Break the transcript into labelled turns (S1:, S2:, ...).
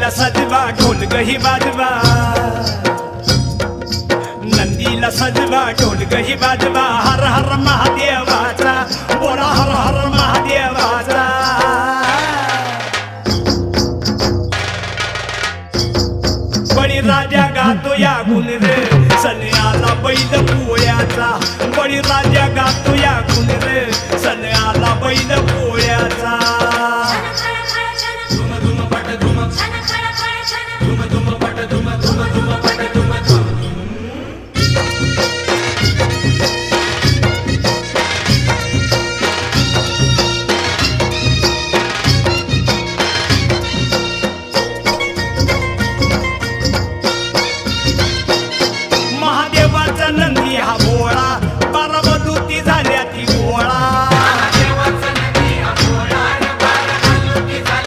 S1: नंदीला सजवा ढोल गही वाजवा नंदीला सजवा ढोल गही वाजवा हर हर महादेवाचा बोला हर हर महादेवाचा बळीराजा गातो या गुण रे सन्याला बैल पोळ्याचा बळीराजा गातो या गुण रे सन्याला बैल पोळ्याचा